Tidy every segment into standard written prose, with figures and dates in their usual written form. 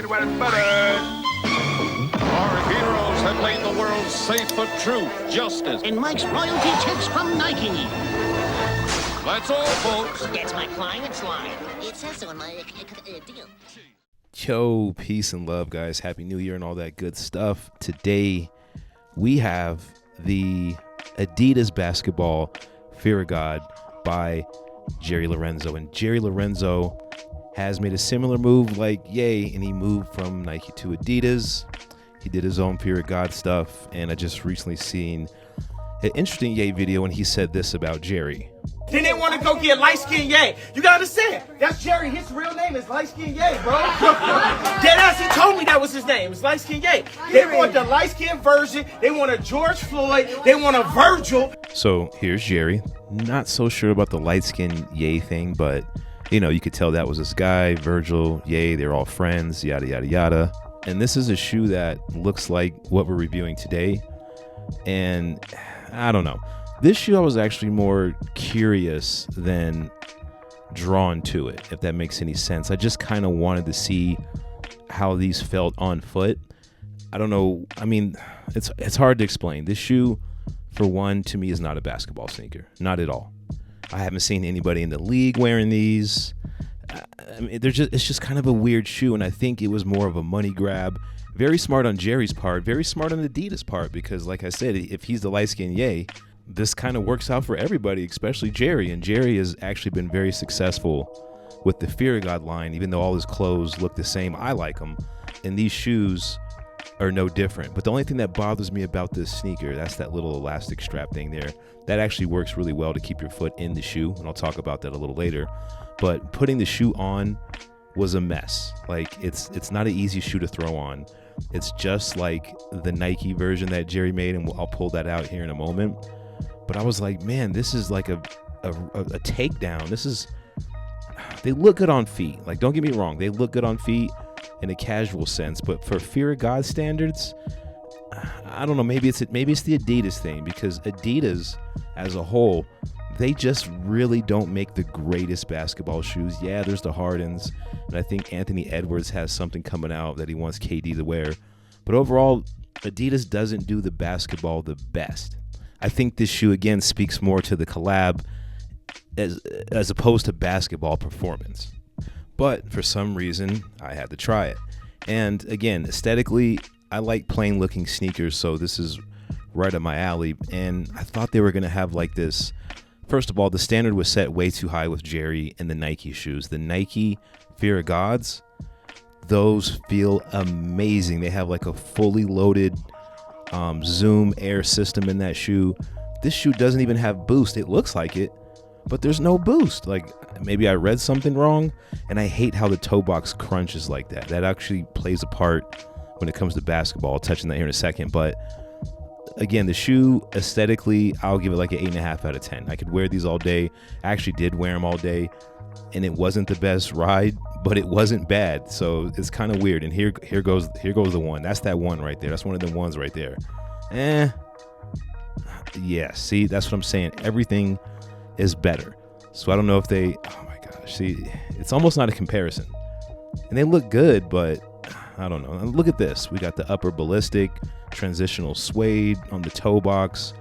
well buttered. Our heroes have made the world safe for truth, justice. And Mike's royalty checks from Nike. That's all, folks. That's my client's line. It says so in my deal. Yo, peace and love, guys. Happy New Year and all that good stuff. Today, we have the Adidas basketball Fear of God by Jerry Lorenzo. And Jerry Lorenzo has made a similar move like Ye, and he moved from Nike to Adidas. He did his own Fear of God stuff, and I just recently seen an interesting Ye video, and he said this about Jerry. Then they want to go get light-skinned Ye. You gotta understand, that's Jerry. His real name is light-skinned Ye, bro. Deadass, he told me that was his name. It's light-skinned Ye. They want the light-skinned version. They want a George Floyd. They want a Virgil. So here's Jerry. Not so sure about the light-skinned Ye thing, but you know, you could tell that was this guy, Virgil, Ye. They're all friends, yada, yada, yada. And this is a shoe that looks like what we're reviewing today. And I don't know. This shoe, I was actually more curious than drawn to it, if that makes any sense. I just kind of wanted to see how these felt on foot. I don't know. I mean, it's hard to explain. This shoe, for one, to me is not a basketball sneaker. Not at all. I haven't seen anybody in the league wearing these. I mean, it's just kind of a weird shoe, and I think it was more of a money grab. Very smart on Jerry's part, very smart on Adidas' part, because like I said, if he's the light-skinned Ye, this kind of works out for everybody, especially Jerry. And Jerry has actually been very successful with the Fear of God line, even though all his clothes look the same. I like them, and these shoes are no different. But the only thing that bothers me about this sneaker, that's that little elastic strap thing there. That actually works really well to keep your foot in the shoe, and I'll talk about that a little later. But putting the shoe on was a mess. Like, it's not an easy shoe to throw on. It's just like the Nike version that Jerry made, and I'll pull that out here in a moment. But I was like, man, this is like a takedown. They look good on feet. Like, don't get me wrong, they look good on feet in a casual sense. But for Fear of God standards, I don't know. Maybe it's the Adidas thing, because Adidas as a whole, they just really don't make the greatest basketball shoes. Yeah, there's the Hardens, and I think Anthony Edwards has something coming out that he wants KD to wear. But overall, Adidas doesn't do the basketball the best. I think this shoe, again, speaks more to the collab as opposed to basketball performance. But for some reason, I had to try it. And again, aesthetically, I like plain looking sneakers, so this is right up my alley. And I thought they were going to have like this. First of all, the standard was set way too high with Jerry and the Nike shoes. The Nike Fear of Gods, those feel amazing. They have like a fully loaded Zoom Air system in that shoe. This shoe doesn't even have boost. It looks like it, but there's no boost. Like, maybe I read something wrong, and I hate how the toe box crunches like that. That actually plays a part when it comes to basketball. I'll touch on that here in a second. But again, the shoe aesthetically, I'll give it like an 8.5 out of 10. I could wear these all day. I actually did wear them all day, and it wasn't the best ride, but it wasn't bad. So it's kind of weird. And here goes the one. That's that one right there. That's one of the ones right there. Yeah, see, that's what I'm saying. Everything is better. So I don't know if oh my gosh, see, it's almost not a comparison. And they look good, but I don't know. Look at this. We got the upper ballistic, transitional suede on the toe box,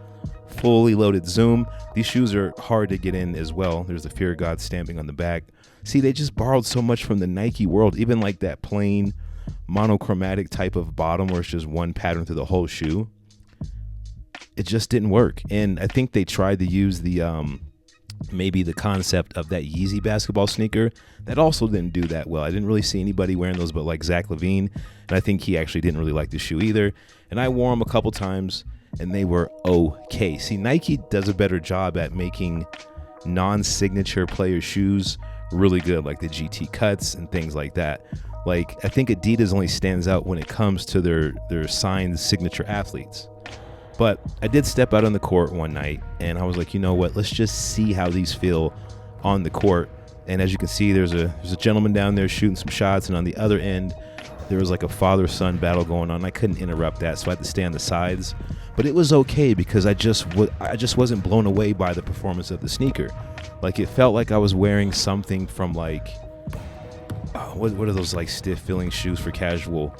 fully loaded Zoom. These shoes are hard to get in as well. There's the Fear of God stamping on the back. See, they just borrowed so much from the Nike world, even like that plain monochromatic type of bottom where it's just one pattern through the whole shoe. It just didn't work. And I think they tried to use the maybe the concept of that Yeezy basketball sneaker. That also didn't do that well. I didn't really see anybody wearing those but like Zach LaVine, and I think he actually didn't really like the shoe either. And I wore them a couple times, and they were okay. See, Nike does a better job at making non-signature player shoes really good, like the GT cuts and things like that. Like, I think Adidas only stands out when it comes to their signed signature athletes. But I did step out on the court one night, and I was like, you know what? Let's just see how these feel on the court. And as you can see, there's a gentleman down there shooting some shots, and on the other end, there was like a father-son battle going on. I couldn't interrupt that, so I had to stay on the sides. But it was okay because I just wasn't blown away by the performance of the sneaker. Like, it felt like I was wearing something from like, oh what are those like stiff feeling shoes for casual?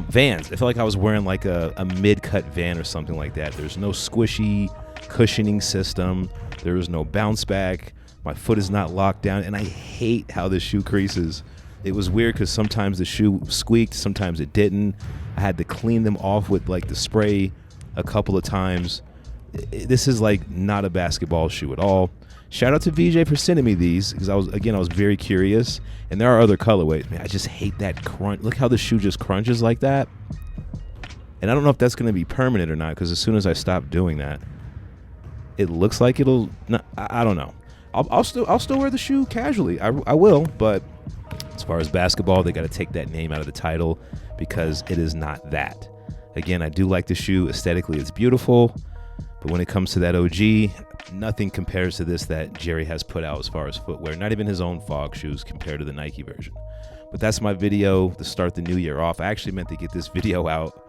Vans. I feel like I was wearing like a mid-cut Van or something like that. There's no squishy cushioning system. There is no bounce back. My foot is not locked down, and I hate how the shoe creases. It was weird because sometimes the shoe squeaked, sometimes it didn't. I had to clean them off with like the spray a couple of times. This is like not a basketball shoe at all. Shout out to VJ for sending me these because I was very curious, and there are other colorways. Man, I just hate that crunch. Look how the shoe just crunches like that. And I don't know if that's going to be permanent or not because as soon as I stop doing that, it looks like it'll. I don't know. I'll still wear the shoe casually. I will, but as far as basketball, they got to take that name out of the title because it is not that. Again, I do like the shoe aesthetically; it's beautiful, but when it comes to that OG, nothing compares to this that Jerry has put out as far as footwear. Not even his own fog shoes compared to the Nike version. But that's my video to start the new year off. I actually meant to get this video out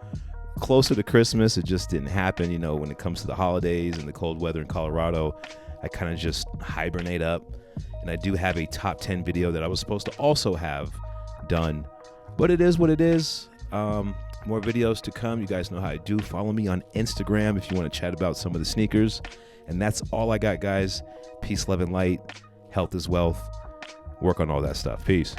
closer to Christmas. It just didn't happen. You know, when it comes to the holidays and the cold weather in Colorado, I kind of just hibernate up. And I do have a top 10 video that I was supposed to also have done. But it is what it is. More videos to come. You guys know how I do. Follow me on Instagram if you want to chat about some of the sneakers. And that's all I got, guys. Peace, love, and light. Health is wealth. Work on all that stuff. Peace.